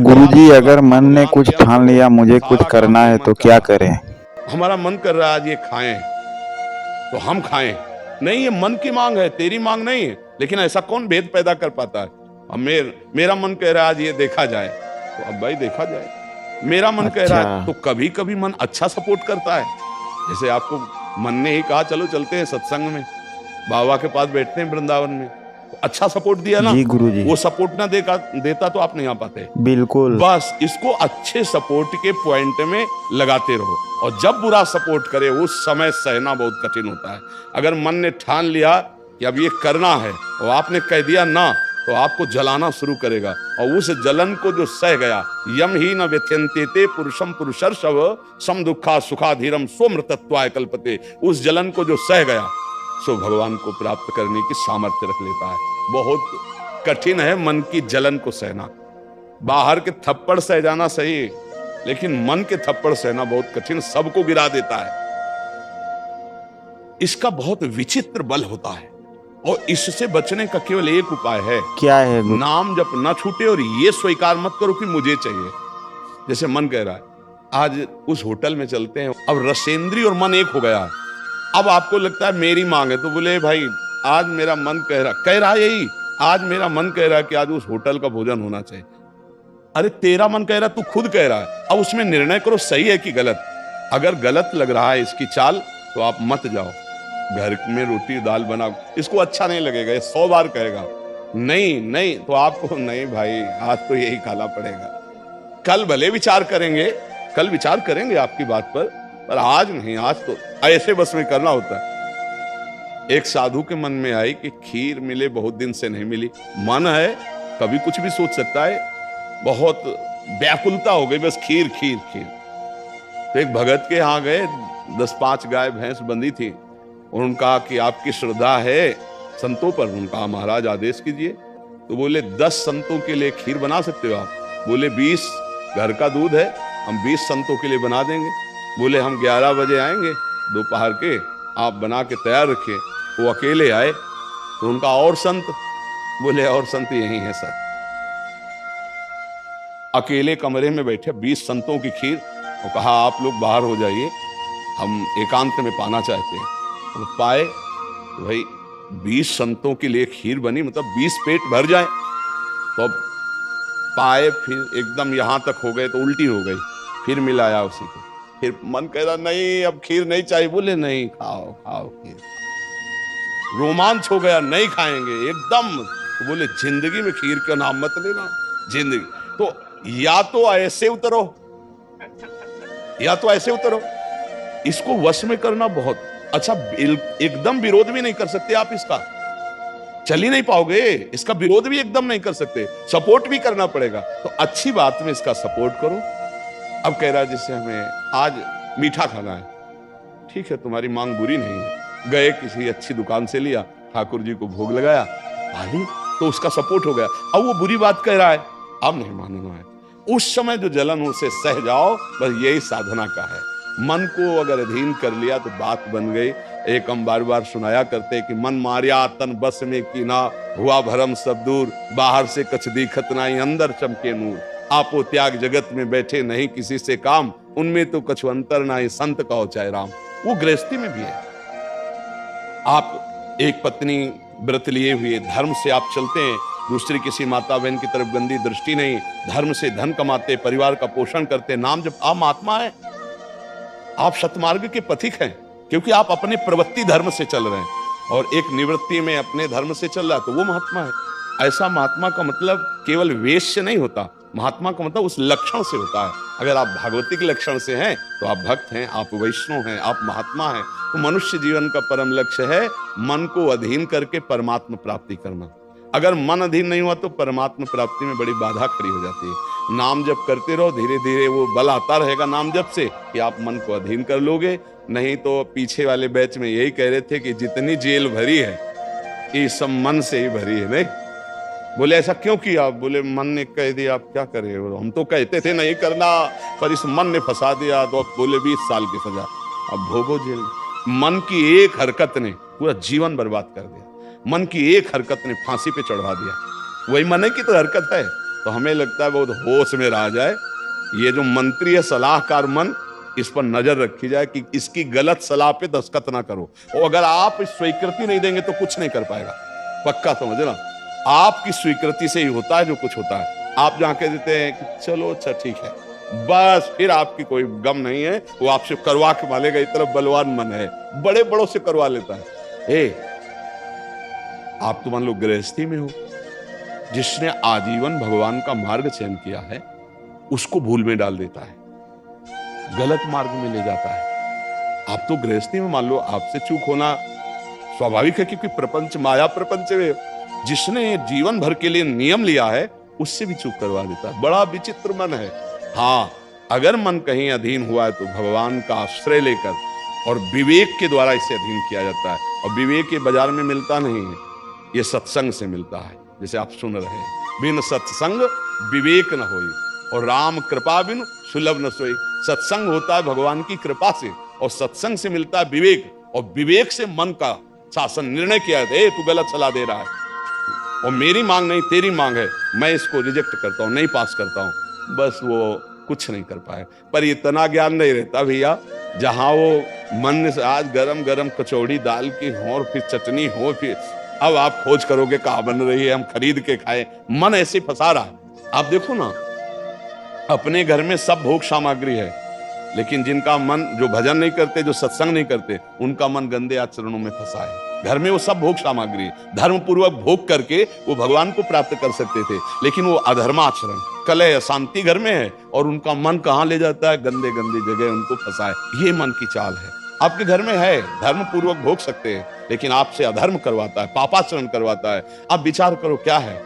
गुरुजी, होगा। अगर मन ने भगवान कुछ के अंश ठान हो, लिया मुझे कुछ सारा काम करना ये है मन तो कर क्या रहा करें? है। हमारा मन कर रहा है आज ये खाएं तो हम खाएं। नहीं, ये मन की मांग है, तेरी मांग नहीं है। लेकिन ऐसा कौन भेद पैदा कर पाता है? अब मेरा मन कह रहा है आज ये देखा जाए, तो अब भाई देखा जाए। मेरा मन कह रहा अच्छा। है, तो कभी कभी मन अच्छा सपोर्ट करता है। जैसे आपको मन ने ही कहा चलो चलते हैं सत्संग में, बाबा के पास बैठते हैं वृंदावन में, तो अच्छा सपोर्ट दिया ना। जी गुरुजी। वो सपोर्ट ना देता तो आप नहीं आ पाते। बिल्कुल। बस इसको अच्छे सपोर्ट के पॉइंट में लगाते रहो, और जब बुरा सपोर्ट करे उस समय सहना बहुत कठिन होता है। अगर मन ने ठान लिया कि अब ये करना है और आपने कह दिया ना, तो आपको जलाना शुरू करेगा, और उस जलन को जो सह गया, यम ही न व्यथ्यन्ते पुरुषम पुरुषर्षव सम दुखा सुखाधीरम स्वमृतत्वाय कल्पते, उस जलन को जो सह गया सो भगवान को प्राप्त करने की सामर्थ्य रख लेता है। बहुत कठिन है मन की जलन को सहना। बाहर के थप्पड़ सह जाना सही, लेकिन मन के थप्पड़ सहना बहुत कठिन, सबको गिरा देता है। इसका बहुत विचित्र बल होता है, और इससे बचने का केवल एक उपाय है। क्या है गुरु? नाम जप ना छूटे, और ये स्वीकार मत करो कि मुझे चाहिए। जैसे मन कह रहा है आज उस होटल में चलते हैं, अब रसेंद्री और मन एक हो गया। अब आपको लगता है मेरी मांग है, तो बोले भाई आज मेरा मन कह रहा यही, आज मेरा मन कह रहा है कि आज उस होटल का भोजन होना चाहिए। अरे तेरा मन कह रहा है, तू खुद कह रहा है, अब उसमें निर्णय करो सही है कि गलत। अगर गलत लग रहा है इसकी चाल, तो आप मत जाओ। घर में रोटी दाल बनाओ, इसको अच्छा नहीं लगेगा, ये 100 बार कहेगा नहीं नहीं, तो आपको नहीं भाई आज तो यही खाना पड़ेगा। कल भले विचार करेंगे, कल विचार करेंगे आपकी बात पर आज नहीं, आज तो ऐसे बस में करना होता है। एक साधु के मन में आई कि खीर मिले, बहुत दिन से नहीं मिली। मन है कभी कुछ भी सोच सकता है, बहुत व्याकुलता हो गई, बस खीर खीर खीर। तो एक भगत के यहाँ गए, 10-5 गाय भैंस बंधी थी, और उनका कि आपकी श्रद्धा है संतों पर? उनका महाराज आदेश कीजिए। तो बोले 10 संतों के लिए खीर बना सकते हो आप? बोले 20 घर का दूध है, हम 20 संतों के लिए बना देंगे। बोले हम 11 बजे आएंगे दोपहर के, आप बना के तैयार रखिए। वो अकेले आए, तो उनका और संत? बोले और संत यही है सर। अकेले कमरे में बैठे 20 संतों की खीर, और कहा आप लोग बाहर हो जाइए, हम एकांत में पाना चाहते हैं। तो पाए, तो भाई 20 संतों के लिए खीर बनी, मतलब 20 पेट भर जाए। तो अब पाए, फिर एकदम यहां तक हो गए तो उल्टी हो गई, फिर मिलाया उसी को। फिर मन कह रहा नहीं अब खीर नहीं चाहिए। बोले नहीं, खाओ खाओ खीर। रोमांच हो गया, नहीं खाएंगे एकदम। तो बोले जिंदगी में खीर का नाम मत लेना, जिंदगी। तो या तो ऐसे उतरो, या तो ऐसे उतरो। इसको वश में करना बहुत अच्छा। एकदम विरोध भी नहीं कर सकते आप इसका, चल ही नहीं पाओगे। इसका विरोध भी एकदम नहीं कर सकते, सपोर्ट भी करना पड़ेगा। तो अच्छी बात में इसका सपोर्ट करो। अब कह रहा है जैसे हमें आज मीठा खाना है, ठीक है तुम्हारी मांग बुरी नहीं है। गए किसी अच्छी दुकान से लिया, ठाकुर जी को भोग लगाया, भाभी, तो उसका सपोर्ट हो गया। अब वो बुरी बात कह रहा है, अब नहीं मानना है। उस समय जो जलन उसे सह जाओ, बस यही साधना का है। मन को अगर अधीन कर लिया तो बात बन गई। एक हम बार बार सुनाया करते कि मन मारिया तन बस में कीना, हुआ भरम सब दूर, बाहर से कछ दिखत नाई अंदर चमके नूर। आपो त्याग जगत में बैठे नहीं किसी से काम, उनमें तो कछु अंतर नाई संत कहो चाहे राम। वो गृहस्थी में भी है। आप एक पत्नी व्रत लिए हुए धर्म से आप चलते हैं, दूसरी किसी माता बहन की तरफ गंदी दृष्टि नहीं, धर्म से धन कमाते, परिवार का पोषण करते, नाम जब आप महात्मा है, आप सतमार्ग के पथिक हैं, क्योंकि आप अपने प्रवृत्ति धर्म से चल रहे हैं, और एक निवृत्ति में अपने धर्म से चल रहा है, तो वो महात्मा है। ऐसा महात्मा का मतलब केवल वेश से नहीं होता, महात्मा का मतलब उस लक्षण से होता है। अगर आप भागवती के लक्षण से हैं तो आप भक्त हैं, आप वैष्णव हैं, आप महात्मा हैं। तो मनुष्य जीवन का परम लक्ष्य है मन को अधीन करके परमात्मा प्राप्ति करना। अगर मन अधीन नहीं हुआ तो परमात्मा प्राप्ति में बड़ी बाधा खड़ी हो जाती है। नाम जप करते रहो, धीरे धीरे वो बल आता रहेगा नाम जप से कि आप मन को अधीन कर लोगे। नहीं तो पीछे वाले बैच में यही कह रहे थे कि जितनी जेल भरी है ये सब मन से ही भरी है। नहीं बोले ऐसा क्यों किया? बोले मन ने कह दिया, आप क्या करें, हम तो कहते थे नहीं करना, पर इस मन ने फंसा दिया। तो बोले 20 साल की सजा, अब भोगो जेल। मन की एक हरकत ने पूरा जीवन बर्बाद कर दिया। मन की एक हरकत ने फांसी पे चढ़वा दिया। वही मन की तो हरकत है, तो हमें लगता है बहुत होश में रह जाए। ये जो मंत्री है सलाहकार मन, इस पर नजर रखी जाए कि इसकी गलत सलाह पे दस्तखत ना करो। और अगर आप स्वीकृति नहीं देंगे तो कुछ नहीं कर पाएगा, पक्का समझना। आपकी स्वीकृति से ही होता है जो कुछ होता है। आप जाके देते हैं कि चलो अच्छा ठीक है, बस फिर आपकी कोई गम नहीं है, वो आपसे करवा के मालेगा। इतना बलवान मन है, बड़े बड़ों से करवा लेता है। आप तो मान लो गृहस्थी में हो, जिसने आजीवन भगवान का मार्ग चयन किया है उसको भूल में डाल देता है, गलत मार्ग में ले जाता है। आप तो गृहस्थी में मान लो आपसे चूक होना स्वाभाविक है, क्योंकि प्रपंच माया प्रपंच में जिसने जीवन भर के लिए नियम लिया है उससे भी चूक करवा देता है। बड़ा विचित्र मन है। हाँ, अगर मन कहीं अधीन हुआ है तो भगवान का आश्रय लेकर और विवेक के द्वारा इसे अधीन किया जाता है। और विवेक ये बाजार में मिलता नहीं है, ये सत्संग से मिलता है। जैसे आप सुन रहे हैं, बिन सत्संग विवेक न होई और राम कृपा बिन सुलभ न सोई। सत्संग होता है भगवान की कृपा से, और सत्संग से मिलता है विवेक, और विवेक से मन का शासन निर्णय किया है, तू गलत सलाह दे रहा है और मेरी मांग नहीं तेरी मांग है, मैं इसको रिजेक्ट करता हूं, नहीं पास करता हूं। बस वो कुछ नहीं कर पाए। पर इतना ज्ञान नहीं रहता भैया, जहां वो मन से आज गरम गरम कचौड़ी दाल की हो और फिर चटनी हो, फिर अब आप खोज करोगे कहाँ बन रही है, हम खरीद के खाए। मन ऐसे फंसा रहा। आप देखो ना, अपने घर में सब भोग सामग्री है, लेकिन जिनका मन, जो भजन नहीं करते, जो सत्संग नहीं करते, उनका मन गंदे आचरणों में फंसा है। घर में वो सब भोग सामग्री, धर्म पूर्वक भोग करके वो भगवान को प्राप्त कर सकते थे, लेकिन वो अधर्माचरण, कलह, अशांति घर में है, और उनका मन कहाँ ले जाता है, गंदे गंदे जगह उनको फंसाए। ये मन की चाल है। आपके घर में है, धर्म पूर्वक भोग सकते हैं, लेकिन आपसे अधर्म करवाता है, पापाचरण करवाता है। आप विचार करो क्या है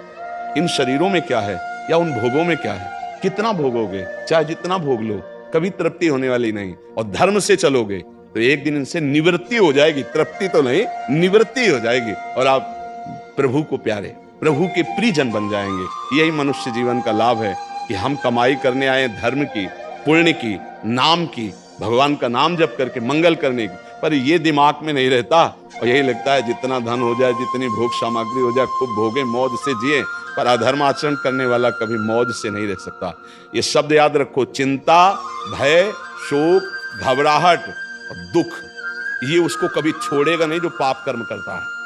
इन शरीरों में, क्या है, या उन भोगों में क्या है। कितना भोगोगे, चाहे जितना भोग लो, कभी तृप्ति होने वाली नहीं। और धर्म से चलोगे तो एक दिन इनसे निवृत्ति हो जाएगी, तृप्ति तो नहीं, निवृत्ति हो जाएगी, और आप प्रभु को प्यारे, प्रभु के प्रियजन बन जाएंगे। यही मनुष्य जीवन का लाभ है कि हम कमाई करने आए धर्म की, पुण्य की, नाम की, भगवान का नाम जप करके मंगल करने की, पर ये दिमाग में नहीं रहता। और यही लगता है जितना धन हो जाए, जितनी भोग सामग्री हो जाए, खूब भोगे, मौज से जिए। पर अधर्म आचरण करने वाला कभी मौज से नहीं रह सकता। ये शब्द याद रखो, चिंता, भय, शोक, घबराहट और दुख, ये उसको कभी छोड़ेगा नहीं जो पाप कर्म करता है।